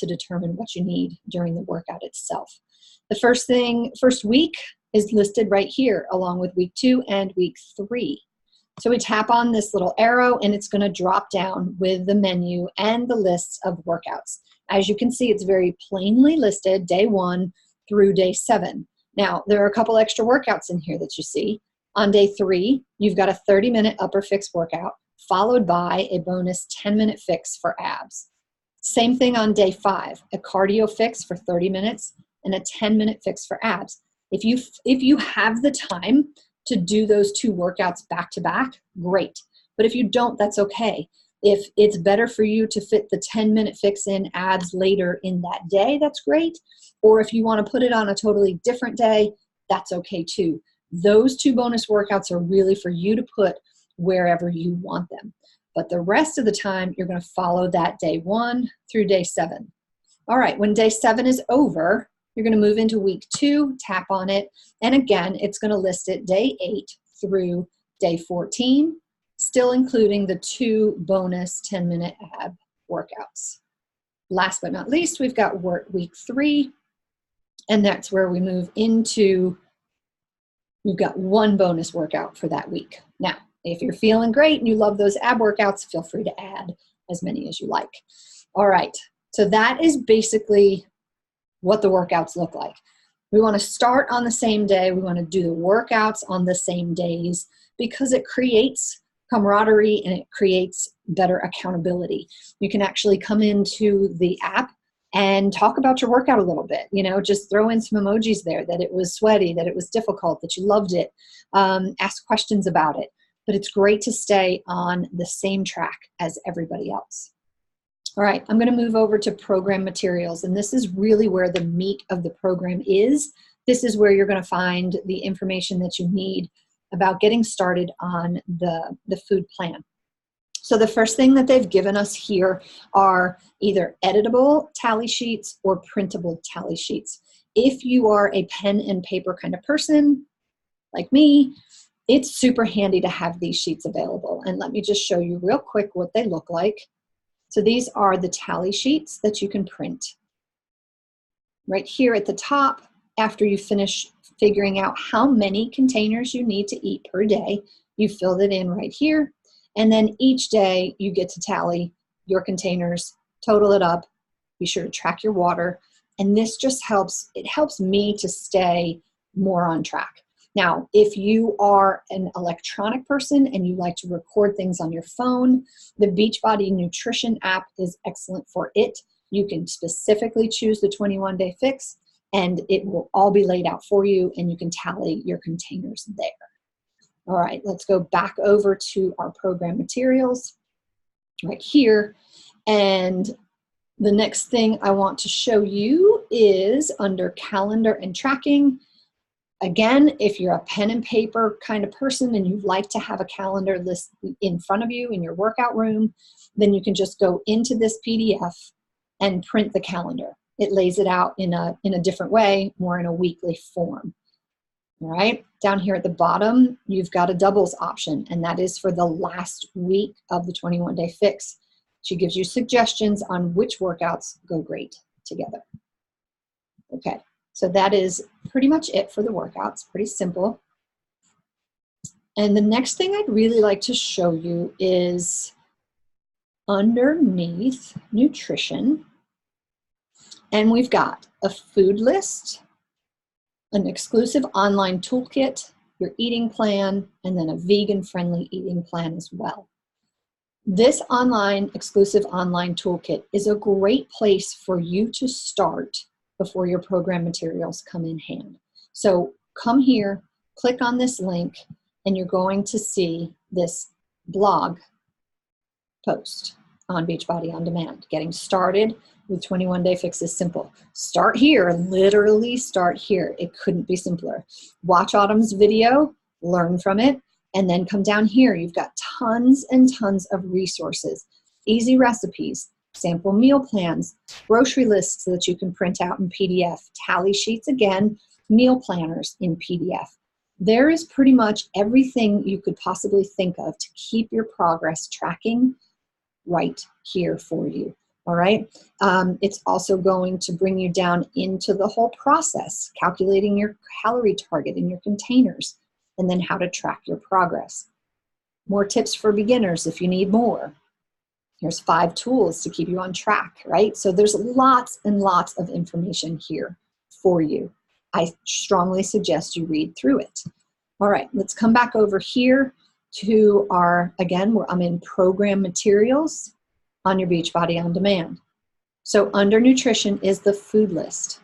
to determine what you need during the workout itself. The first week is listed right here, along with week 2 and week 3. So we tap on this little arrow and it's going to drop down with the menu and the lists of workouts. As you can see, it's very plainly listed, day 1 through day 7. Now, there are a couple extra workouts in here that you see. On day 3, you've got a 30-minute upper fix workout, followed by a bonus 10-minute fix for abs. Same thing on day 5, a cardio fix for 30 minutes and a 10-minute fix for abs. If you have the time to do those 2 workouts back to back, great. But if you don't, that's okay. If it's better for you to fit the 10-minute fix in abs later in that day, that's great. Or if you want to put it on a totally different day, that's okay too. Those 2 bonus workouts are really for you to put wherever you want them. But the rest of the time, you're going to follow that day 1 through day 7. All right, when day 7 is over, you're going to move into week 2, tap on it, and again, it's going to list it day 8 through day 14, still including the 2 bonus 10-minute ab workouts. Last but not least, we've got week 3, and that's where we move into, we've got 1 bonus workout for that week. Now, if you're feeling great and you love those ab workouts, feel free to add as many as you like. All right, so that is basically what the workouts look like. We want to start on the same day. We want to do the workouts on the same days because it creates camaraderie and it creates better accountability. You can actually come into the app and talk about your workout a little bit, you know, just throw in some emojis there that it was sweaty, that it was difficult, that you loved it, ask questions about it. But it's great to stay on the same track as everybody else. All right, I'm going to move over to program materials, and this is really where the meat of the program is. This is where you're going to find the information that you need about getting started on the food plan. So the first thing that they've given us here are either editable tally sheets or printable tally sheets. If you are a pen and paper kind of person, like me, it's super handy to have these sheets available. And let me just show you real quick what they look like. So these are the tally sheets that you can print. Right here at the top, after you finish figuring out how many containers you need to eat per day, you fill it in right here. And then each day you get to tally your containers, total it up, be sure to track your water. And this just helps, it helps me to stay more on track. Now, if you are an electronic person and you like to record things on your phone, the Beachbody Nutrition app is excellent for it. You can specifically choose the 21-day fix and it will all be laid out for you and you can tally your containers there. All right, let's go back over to our program materials right here. And the next thing I want to show you is under calendar and tracking. Again, if you're a pen and paper kind of person and you like to have a calendar list in front of you in your workout room, then you can just go into this PDF and print the calendar. It lays it out in a different way, more in a weekly form. All right, down here at the bottom, you've got a doubles option, and that is for the last week of the 21-day fix. She gives you suggestions on which workouts go great together. Okay. So that is pretty much it for the workouts, pretty simple. And the next thing I'd really like to show you is underneath nutrition. And we've got a food list, an exclusive online toolkit, your eating plan, and then a vegan-friendly eating plan as well. This exclusive online toolkit is a great place for you to start before your program materials come in hand. So come here, click on this link, and you're going to see this blog post on Beachbody On Demand. Getting started with 21-day fix is simple. Start here, literally start here. It couldn't be simpler. Watch Autumn's video, learn from it, and then come down here. You've got tons and tons of resources, easy recipes, sample meal plans, grocery lists that you can print out in PDF, tally sheets again, meal planners in PDF. There is pretty much everything you could possibly think of to keep your progress tracking right here for you. All right. It's also going to bring you down into the whole process, calculating your calorie target in your containers, and then how to track your progress. More tips for beginners if you need more. There's 5 tools to keep you on track, right? So there's lots and lots of information here for you. I strongly suggest you read through it. All right, let's come back over here to our, again, I'm in program materials on your Beachbody On Demand. So under nutrition is the food list.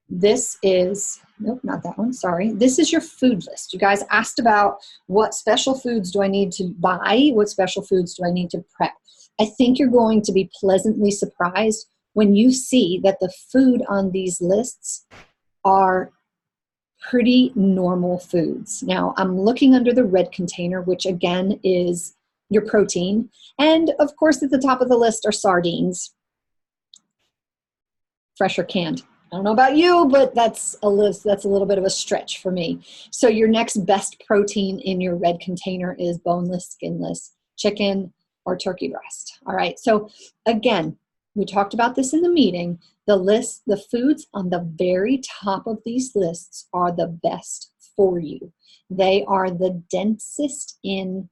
This is, nope, not that one, sorry. This is your food list. You guys asked about what special foods do I need to buy? What special foods do I need to prep? I think you're going to be pleasantly surprised when you see that the food on these lists are pretty normal foods. Now, I'm looking under the red container, which again is your protein. And of course, at the top of the list are sardines, fresh or canned. I don't know about you, but that's a little bit of a stretch for me. So your next best protein in your red container is boneless, skinless chicken or turkey breast. All right. So again, we talked about this in the meeting. The foods on the very top of these lists are the best for you. They are the densest in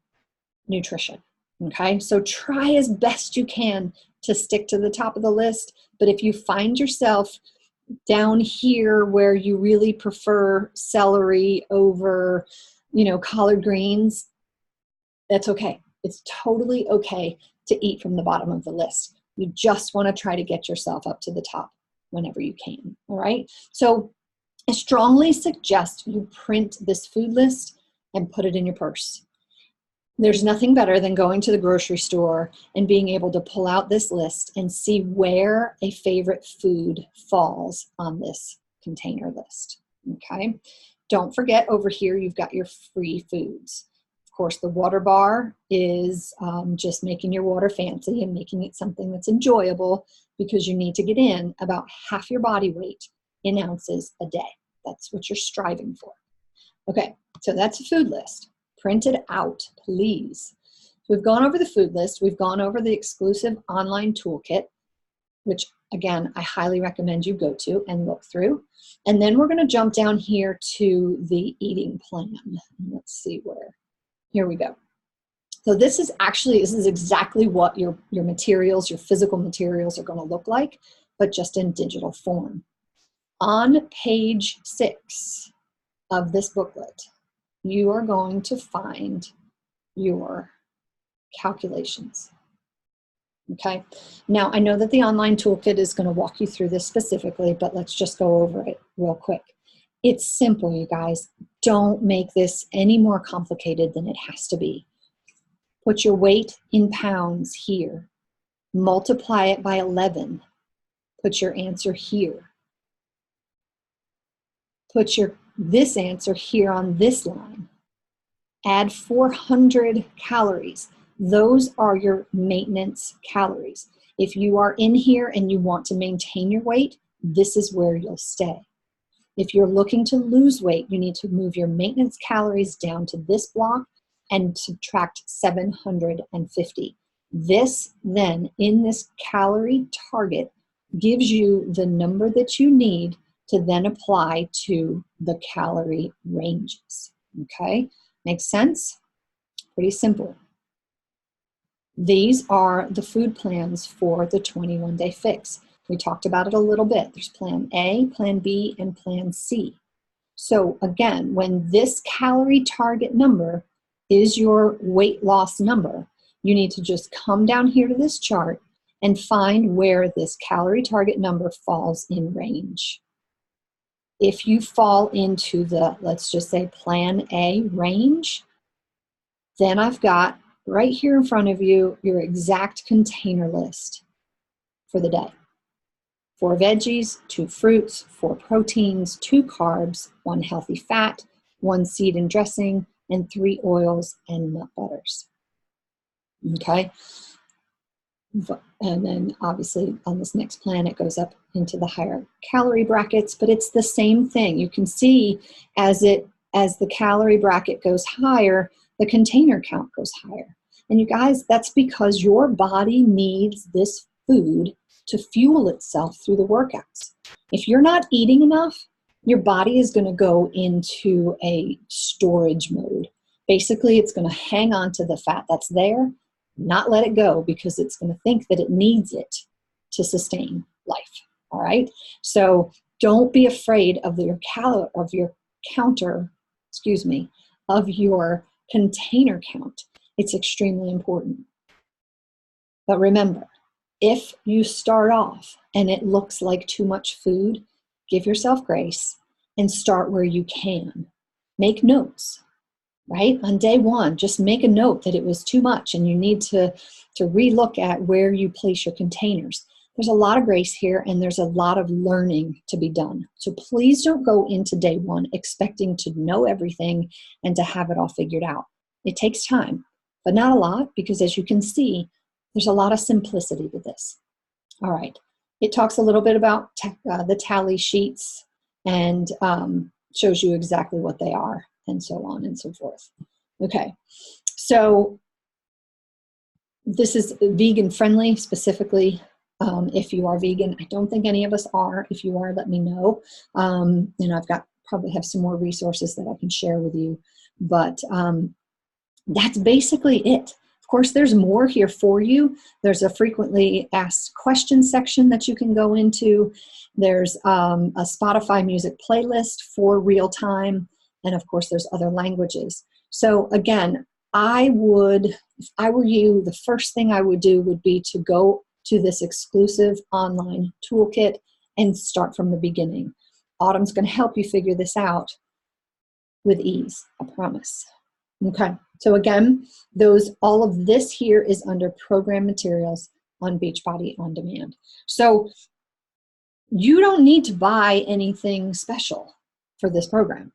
nutrition. Okay. So try as best you can to stick to the top of the list. But if you find yourself down here where you really prefer celery over, collard greens, that's okay. It's totally okay to eat from the bottom of the list. You just want to try to get yourself up to the top whenever you can. All right. So I strongly suggest you print this food list and put it in your purse. There's nothing better than going to the grocery store and being able to pull out this list and see where a favorite food falls on this container list. Okay. Don't forget over here, you've got your free foods. Of course, the water bar is just making your water fancy and making it something that's enjoyable because you need to get in about half your body weight in ounces a day. That's what you're striving for. Okay. So that's a food list. Print it out, please. We've gone over the food list. We've gone over the exclusive online toolkit, which again, I highly recommend you go to and look through. And then we're going to jump down here to the eating plan. Let's see where, here we go. So this is exactly what your materials, your physical materials are going to look like, but just in digital form. On page 6 of this booklet, you are going to find your calculations. Okay. Now, I know that the online toolkit is going to walk you through this specifically, but let's just go over it real quick. It's simple, you guys. Don't make this any more complicated than it has to be. Put your weight in pounds here. Multiply it by 11. Put your answer here. Put this answer here on this line. Add 400 calories. Those are your maintenance calories. If you are in here and you want to maintain your weight, this is where you'll stay. If you're looking to lose weight, you need to move your maintenance calories down to this block and subtract 750. This then, in this calorie target, gives you the number that you need to then apply to the calorie ranges. Okay, makes sense? Pretty simple. These are the food plans for the 21-day fix. We talked about it a little bit. There's plan A, plan B, and plan C. So again, when this calorie target number is your weight loss number, you need to just come down here to this chart and find where this calorie target number falls in range. If you fall into the, let's just say, plan A range, then I've got right here in front of you your exact container list for the day. 4 veggies, 2 fruits, 4 proteins, 2 carbs, 1 healthy fat, 1 seed and dressing, and 3 oils and nut butters. Okay? And then obviously on this next plan, it goes up into the higher calorie brackets, but it's the same thing. You can see as the calorie bracket goes higher, the container count goes higher. And you guys, that's because your body needs this food to fuel itself through the workouts. If you're not eating enough, your body is going to go into a storage mode. Basically, it's going to hang on to the fat that's there, not let it go, because it's going to think that it needs it to sustain life. All right? So don't be afraid of your container count. It's extremely important. But remember, if you start off and it looks like too much food, give yourself grace and start where you can. Make notes, right? On day one, just make a note that it was too much and you need to relook at where you place your containers. There's a lot of grace here and there's a lot of learning to be done. So please don't go into day one expecting to know everything and to have it all figured out. It takes time, but not a lot, because as you can see, there's a lot of simplicity to this. All right. It talks a little bit about the tally sheets and shows you exactly what they are and so on and so forth. Okay. So this is vegan friendly specifically. If you are vegan, I don't think any of us are. If you are, let me know. And I've probably have some more resources that I can share with you. But that's basically it. Of course, there's more here for you. There's a frequently asked questions section that you can go into. There's a Spotify music playlist for real time. And of course, there's other languages. So again, if I were you, the first thing I would do would be to go to this exclusive online toolkit and start from the beginning. Autumn's going to help you figure this out with ease, I promise. Okay, so again, all of this here is under program materials on Beachbody On Demand. So you don't need to buy anything special for this program.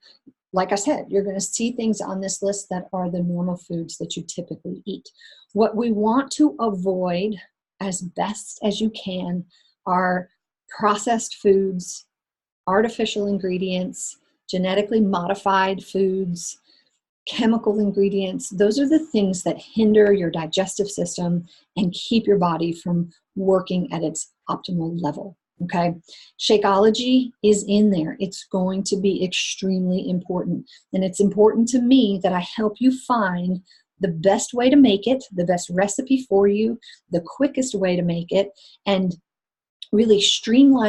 Like I said, you're going to see things on this list that are the normal foods that you typically eat. What we want to avoid as best as you can are processed foods, artificial ingredients, genetically modified foods, chemical ingredients. Those are the things that hinder your digestive system and keep your body from working at its optimal level. Okay, Shakeology is in there. It's going to be extremely important. And it's important to me that I help you find the best way to make it, the best recipe for you, the quickest way to make it, and really streamline